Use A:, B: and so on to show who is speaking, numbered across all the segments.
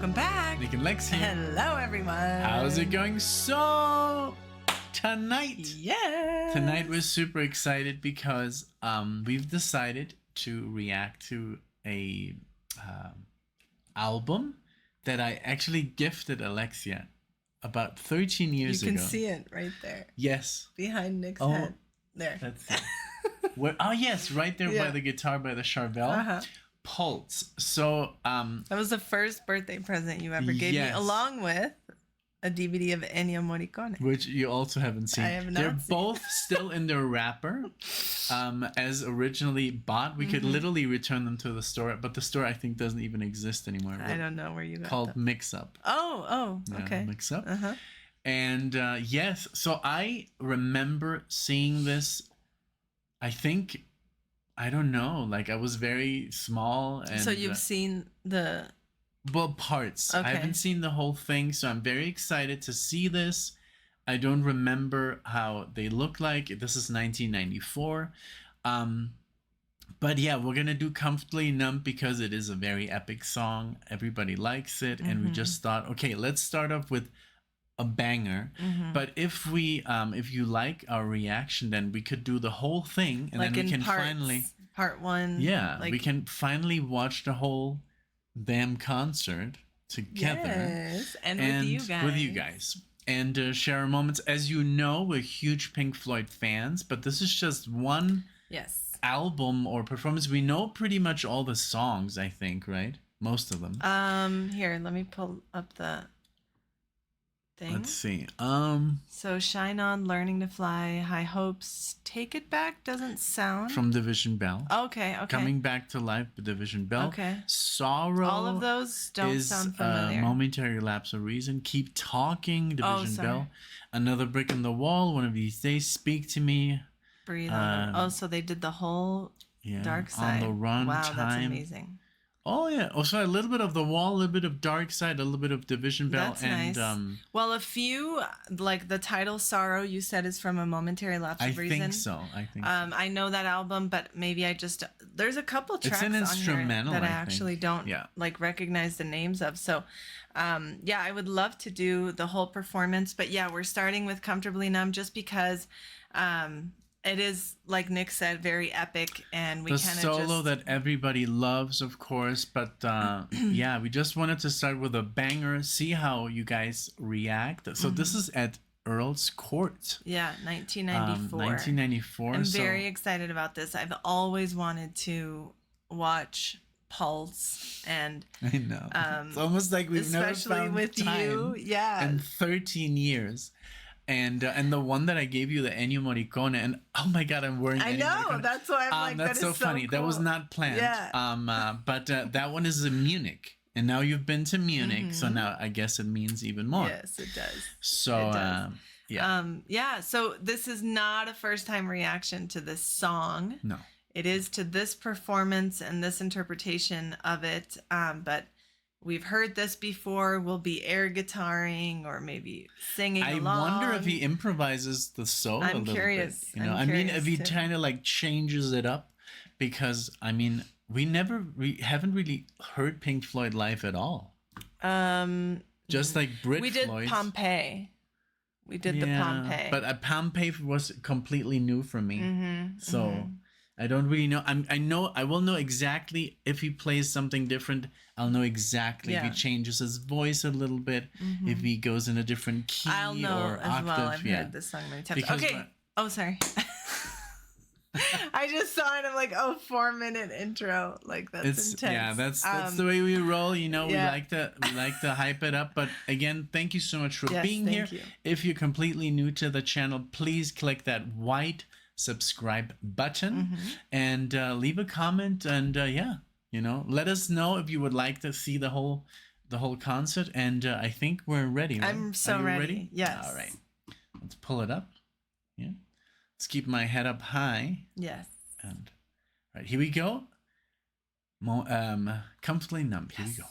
A: welcome back.
B: NicknLex here.
A: Hello, everyone.
B: How's it going? So, tonight we're super excited because we've decided to react to a album that I actually gifted Alexia about 13 years ago.
A: You can see it right there.
B: Yes.
A: Behind Nick's head. There.
B: That's it. Oh, yes, right there by the guitar, by the Charvel. Pulse. So,
A: that was the first birthday present you ever gave me, along with a DVD of Ennio Morricone,
B: which you also haven't seen.
A: I have not.
B: They're both still in their wrapper, as originally bought. We could literally return them to the store, but the store I think doesn't even exist anymore.
A: I don't know where you got
B: called
A: them.
B: Mix Up.
A: Oh, okay.
B: Mix Up. And yes, so I remember seeing this. I think, I don't know, like I was very small. And
A: so you've seen the...
B: Well, parts.
A: Okay.
B: I haven't seen the whole thing, so I'm very excited to see this. I don't remember how they look like. This is 1994. But yeah, we're going to do Comfortably Numb because it is a very epic song. Everybody likes it. And we just thought, okay, let's start off with a banger. But if you like our reaction, then we could do the whole thing. And
A: like
B: then we can
A: parts,
B: finally...
A: Part one.
B: Yeah,
A: like,
B: we can finally watch the whole damn concert together.
A: Yes, and with you guys.
B: And share our moments. As you know, we're huge Pink Floyd fans, but this is just one album or performance. We know pretty much all the songs, I think, right? Most of them.
A: Here, let me pull up the thing.
B: Let's see.
A: So Shine On, Learning to Fly, High Hopes, Take It Back doesn't sound.
B: From Division Bell.
A: Okay.
B: Coming Back to Life, Division Bell.
A: Okay.
B: Sorrow.
A: All of those don't sound familiar.
B: Momentary Lapse of Reason. Keep Talking, Division Bell. Another Brick in the Wall, One of These Days, Speak to Me.
A: Breathe on. So they did the whole Dark Side.
B: On the Run.
A: Wow,
B: Time.
A: that's amazing.
B: Oh yeah. Also a little bit of The Wall, a little bit of Dark Side, a little bit of Division Bell.
A: That's nice. Well, a few, like the title Sorrow, you said is from A Momentary Lapse of Reason.
B: I think so.
A: I know that album, but maybe there's a couple tracks on here that I actually don't like recognize the names of. So I would love to do the whole performance, but yeah, we're starting with Comfortably Numb just because it is, like Nick said, very epic, and we kind of just...
B: The solo that everybody loves, of course, but yeah, we just wanted to start with a banger, see how you guys react. So this is at Earl's Court.
A: Yeah, 1994.
B: 1994.
A: I'm very excited about this. I've always wanted to watch Pulse, and...
B: I know. It's almost like we've never found
A: with
B: time in 13 years. And the one that I gave you, the Ennio Morricone, and oh my God, I'm wearing.
A: I know, that's why I'm like,
B: that's so funny.
A: Cool.
B: That was not planned.
A: Yeah.
B: But that one is in Munich, and now you've been to Munich, so now I guess it means even more.
A: Yes, it does.
B: So
A: it does. So this is not a first time reaction to this song.
B: No,
A: it is to this performance and this interpretation of it. But we've heard this before. We'll be air guitaring or maybe singing along.
B: I wonder if he improvises the solo a little bit. You know, I mean, if he kind of like changes it up, because I mean, we haven't really heard Pink Floyd live at all. Just like Brit
A: we did
B: Floyd's.
A: Pompeii. We did the Pompeii.
B: But Pompeii was completely new for me. So I don't really know. I will know exactly if he plays something different. I'll know exactly if he changes his voice a little bit, if he goes in a different key
A: I'll know
B: or
A: as
B: octave.
A: well. I've heard this song many times.
B: Because
A: okay. Oh, sorry. I just saw it. I'm like, 4-minute intro. Like that's intense.
B: Yeah, that's the way we roll. You know, we like to hype it up. But again, thank you so much for being here.
A: You.
B: If you're completely new to the channel, please click that white subscribe button and leave a comment, and let us know if you would like to see the whole concert. And I think we're ready, right?
A: I'm so ready. Yes.
B: All right, let's pull it up. Let's keep my head up high.
A: Yes.
B: And all right, here we go. Comfortably Numb. Here we go.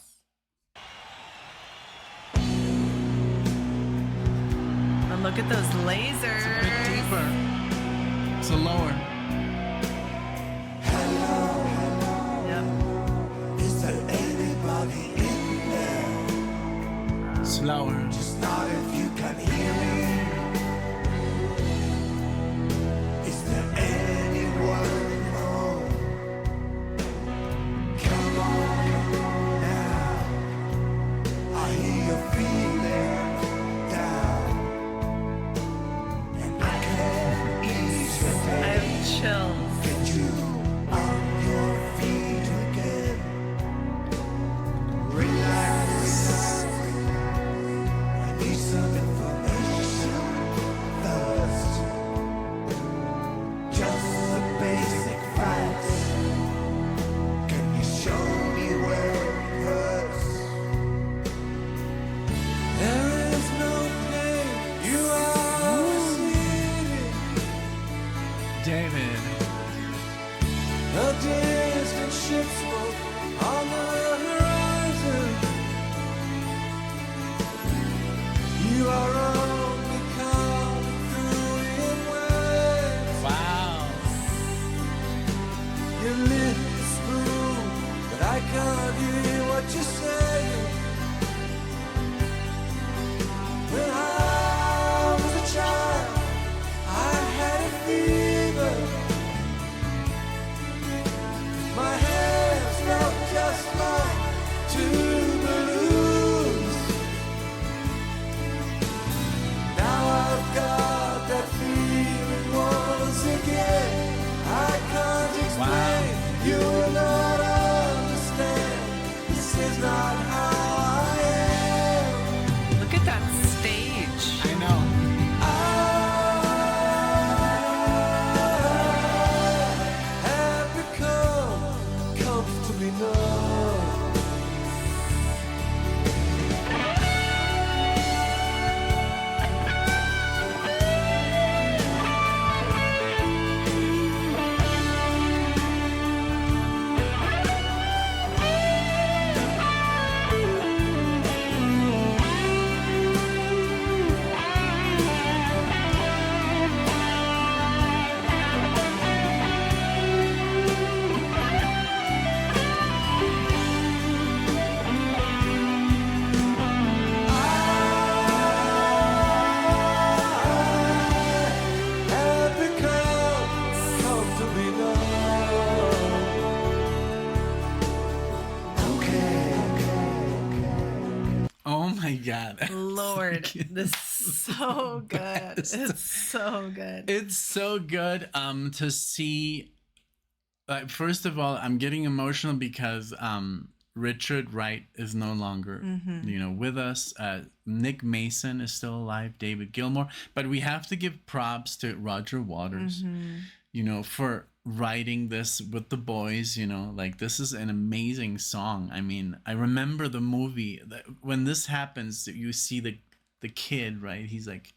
A: Oh, look at those lasers.
B: It's a bit deeper. So lower.
C: Hello.
A: Yep.
C: Is there anybody in there?
B: Slower.
C: Just not if you can hear me. Is there anyone home? Come on now. I hear you feeling down, and I can ease your pain.
A: I have chills.
C: Get you on your feet again. Relax. I need some information first. Just the basic facts. Can you show me where it hurts? There is no pain you are receiving.
B: David.
C: A distant ship smoke on the horizon. You are only coming through in waves.
B: Wow.
C: You lit the spoon, but I can't hear what you're saying. When I was a child, I had a fever. My hands felt just like two balloons. Now I've got that feeling once again. I can't explain. You will not understand. This is not how I am.
A: Look at that stage.
B: I know.
C: I have become comfortably numb. Have become comfortably numb. Okay.
B: Oh my God.
A: Lord, this is so good. It's so good.
B: It's so good to see. First of all, I'm getting emotional because Richard Wright is no longer with us. Nick Mason is still alive, David Gilmour, but we have to give props to Roger Waters, for writing this with the boys. Like, this is an amazing song. I mean, I remember the movie when this happens. You see the kid, right? He's like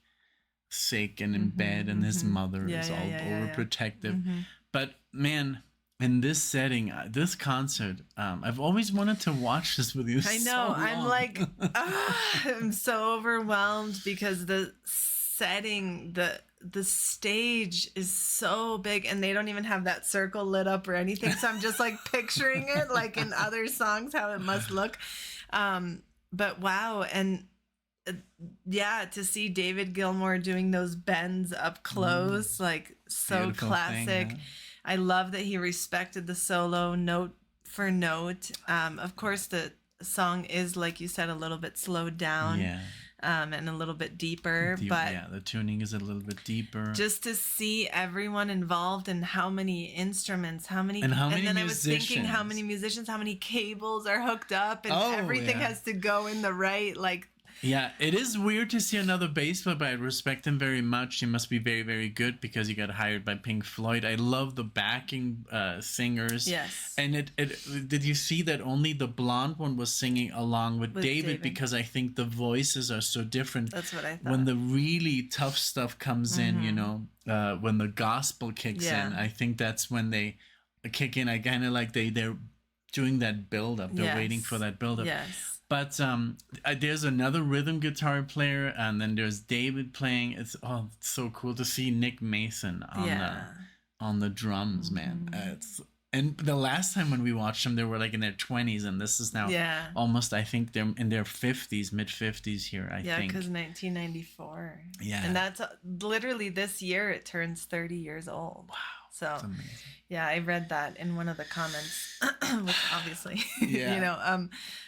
B: sick and in bed, and his mother is all overprotective. But man, in this setting, this concert, I've always wanted to watch this with you.
A: I know. I'm like, I'm so overwhelmed because the setting, the stage is so big, and they don't even have that circle lit up or anything. So I'm just like picturing it like in other songs, how it must look. But wow. And to see David Gilmour doing those bends up close, like so
B: Beautiful
A: classic.
B: thing, yeah.
A: I love that he respected the solo note for note. Of course, the song is, like you said, a little bit slowed down.
B: Yeah.
A: And a little bit deeper, but
B: the tuning is a little bit deeper.
A: Just to see everyone involved and how many instruments,
B: and then
A: musicians.
B: I was thinking
A: how many musicians, how many cables are hooked up, and everything has to go in the right, like.
B: Yeah, it is weird to see another bass player, but I respect him very much. He must be very, very good because he got hired by Pink Floyd. I love the backing singers.
A: Yes.
B: And it did you see that only the blonde one was singing along with David, because I think the voices are so different.
A: That's what I thought.
B: When the really tough stuff comes in, when the gospel kicks in, I think that's when they kick in. I kind of like they're doing that build up. They're waiting for that build up.
A: Yes.
B: But there's another rhythm guitar player, and then there's David playing. It's so cool to see Nick Mason on the drums, man. And the last time when we watched them, they were like in their 20s, and this is now almost, I think they're in their 50s, mid 50s here, I think.
A: Yeah, because 1994.
B: Yeah.
A: And that's literally this year it turns 30 years old.
B: Wow.
A: So,
B: that's amazing.
A: Yeah, I read that in one of the comments, which obviously,
B: yeah.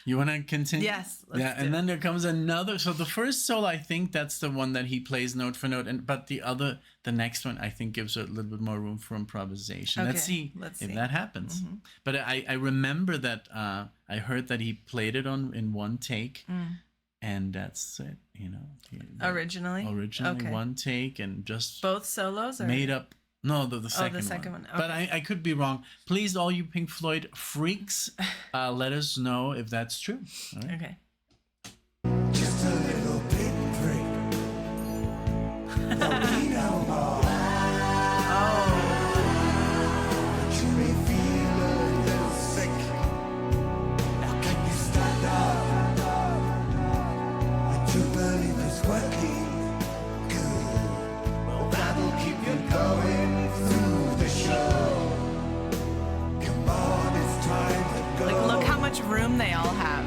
B: You want to continue?
A: Yes.
B: And then there comes another. So the first solo, I think that's the one that he plays note for note, but the next one, I think gives a little bit more room for improvisation.
A: Okay,
B: let's see if that happens. Mm-hmm. But I remember that I heard that he played it in one take. And that's it,
A: Originally,
B: one take, and just
A: both solos
B: made up. No, the second
A: one. Okay.
B: But I could be wrong. Please, all you Pink Floyd freaks, let us know if that's true. All right?
A: Okay.
C: Just a little pinprick. But we know more. But you may feel a little sick. Now can you stand up? I do believe it's working. Good. Well, that'll keep you going through the show. Come on, it's time to go.
A: Like, look how much room they all have.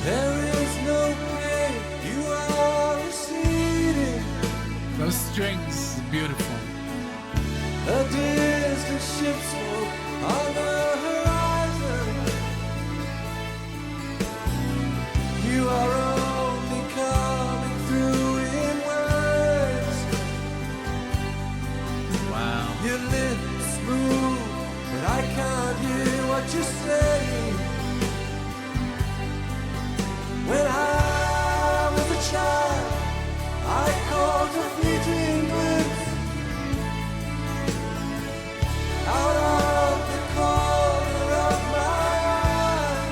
C: There is no pain, you are receding.
B: Those strings, beautiful.
C: A distant ship smoke on the horizon. You are only coming through in words.
B: Wow.
C: Your lips move, but I can't hear what you're saying. When I was a child, I caught a fleeting glimpse out of the corner of my eye.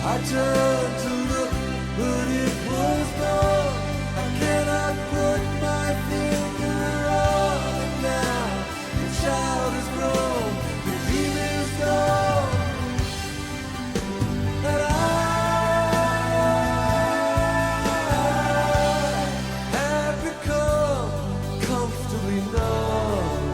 C: I turned to look, but it was gone. I cannot put my finger on it now. The child is grown, the dream is gone. And I have become comfortably numb.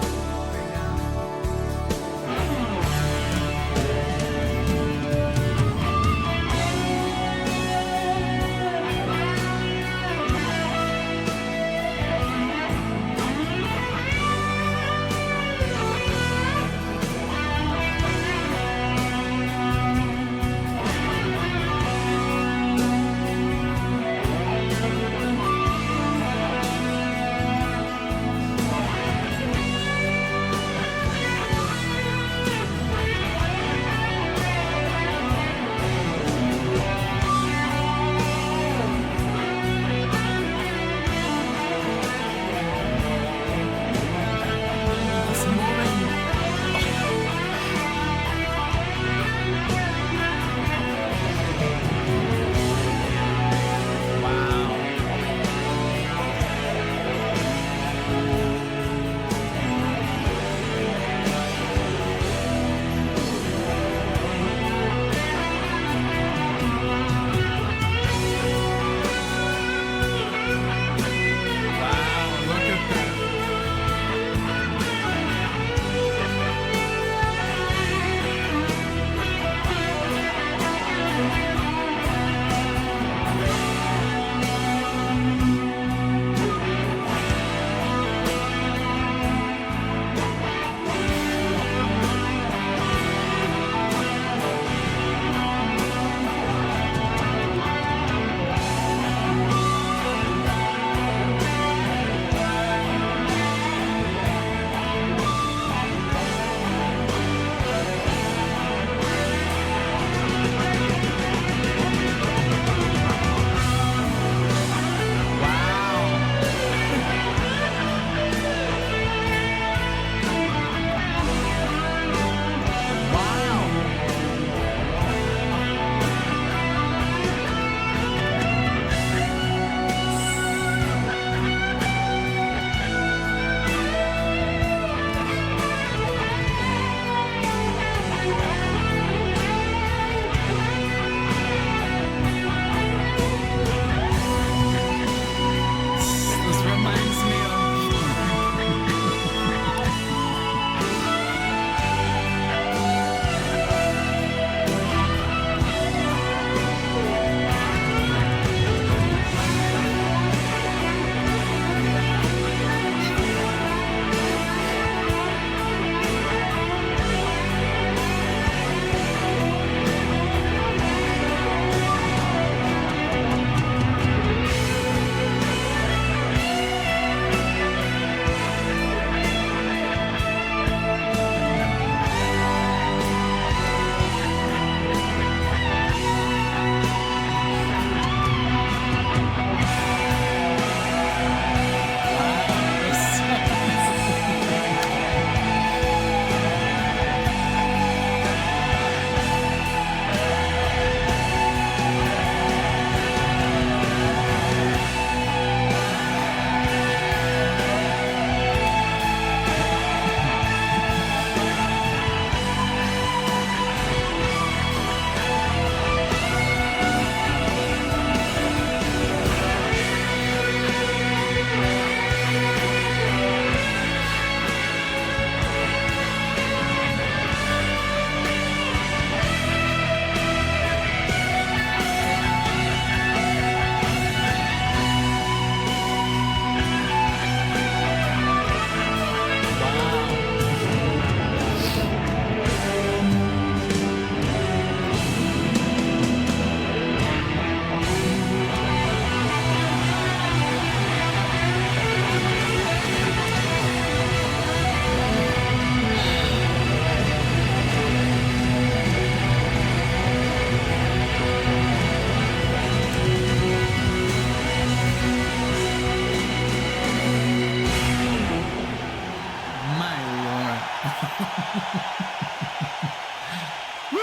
B: Woo!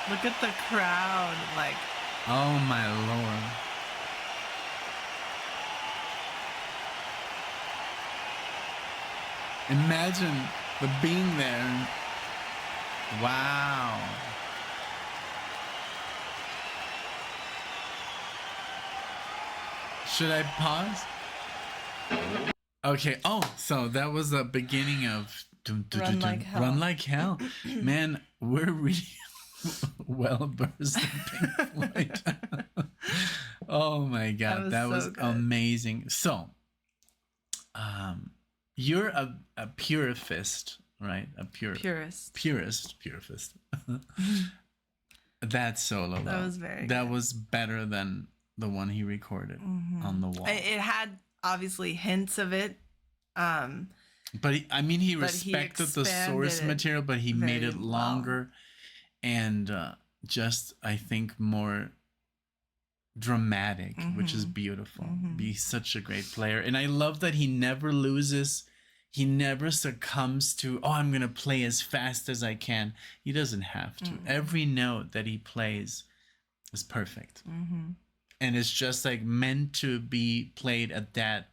A: Look at the crowd, like.
B: Oh my Lord. Imagine the being there. Wow. Should I pause? Okay. Oh, so that was the beginning of
A: Run Like Hell.
B: Run Like Hell. Man, we're really well versed in Pink Floyd. Oh my God, that was amazing. So, you're a purist, right? A purist. That solo,
A: that was very.
B: That was better than the one he recorded on the wall.
A: It had obviously hints of it.
B: But he respected the source material, but he made it longer and just, I think, more dramatic, which is beautiful. He's such a great player. And I love that he never loses. He never succumbs to, I'm going to play as fast as I can. He doesn't have to. Every note that he plays is perfect. And it's just like meant to be played at that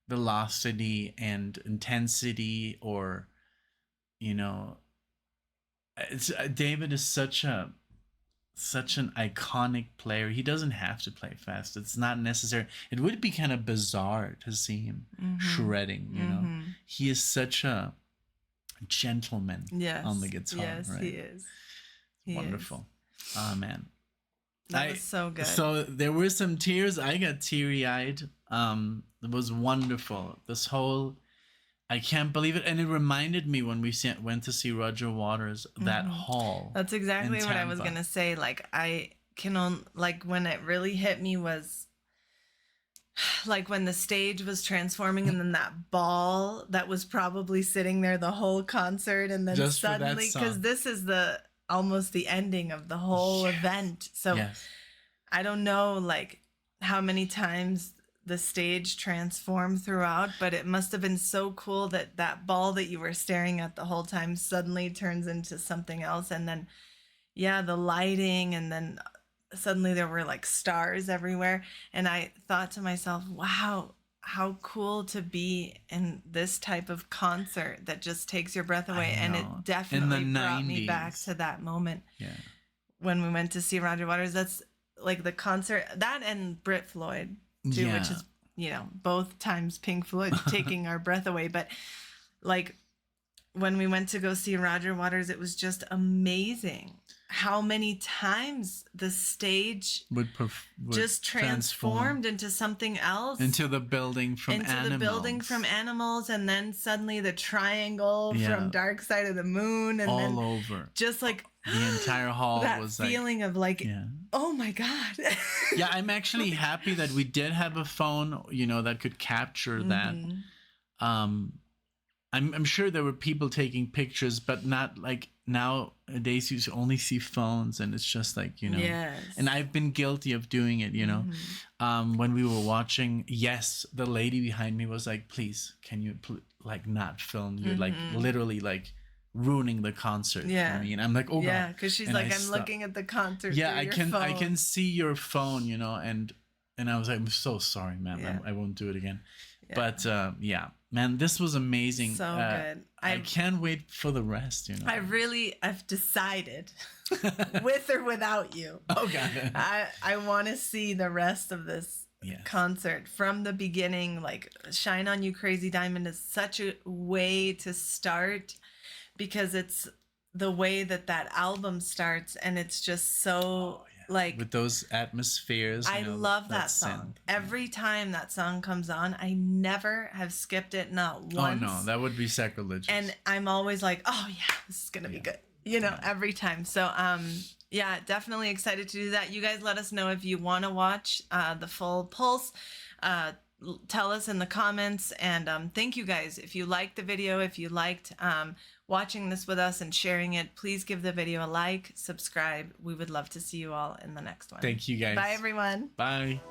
B: velocity and intensity, or David is such an iconic player. He doesn't have to play fast. It's not necessary. It would be kind of bizarre to see him shredding, He is such a gentleman on the guitar.
A: Yes, right? He is.
B: Wonderful. Oh man.
A: That was so good.
B: So there were some tears. I got teary-eyed. It was wonderful. This whole, I can't believe it. And it reminded me when we went to see Roger Waters, that hall.
A: That's exactly what I was going to say. Like, when it really hit me was like when the stage was transforming and then that ball that was probably sitting there the whole concert. And then just suddenly, because this is almost the ending of the whole event. So I don't know like how many times the stage transformed throughout, but it must have been so cool that that ball that you were staring at the whole time suddenly turns into something else. And then the lighting, and then suddenly there were like stars everywhere. And I thought to myself, wow, how cool to be in this type of concert that just takes your breath away. And it definitely brought me back to that moment when we went to see Roger Waters. That's like the concert, that and Brit Floyd too, which is, both times Pink Floyd taking our breath away. But like when we went to go see Roger Waters, it was just amazing how many times the stage would just transformed into something else,
B: into the building from
A: Animals, and then suddenly the triangle from Dark Side of the Moon, and
B: all
A: then
B: over
A: just like
B: the entire hall
A: that
B: was
A: feeling of like oh my God.
B: I'm actually happy that we did have a phone that could capture that. I'm sure there were people taking pictures, but not like nowadays you only see phones, and it's just like, and I've been guilty of doing it, when we were watching, the lady behind me was like, please, can you like not film? You're like literally like ruining the concert for me. And I'm like, oh God.
A: Because she's like, I'm looking at the concert through
B: I
A: your phone.
B: I can see your phone, and I was like, I'm so sorry, ma'am. I won't do it again. But man, this was amazing.
A: So good.
B: I can't wait for the rest,
A: I've decided with or without you.
B: Oh God.
A: I want to see the rest of this concert from the beginning. Like Shine On You Crazy Diamond is such a way to start, because it's the way that album starts, and it's just so like
B: with those atmospheres.
A: I love that song. Every time that song comes on, I never have skipped it, not once.
B: Oh no, that would be sacrilegious.
A: And I'm always like, oh yeah, this is gonna be good. Every time. So definitely excited to do that. You guys let us know if you want to watch the full Pulse. Tell us in the comments, and thank you guys. If you liked the video, if you liked watching this with us and sharing it, please give the video a like, subscribe. We would love to see you all in the next one.
B: Thank you guys.
A: Bye everyone.
B: Bye.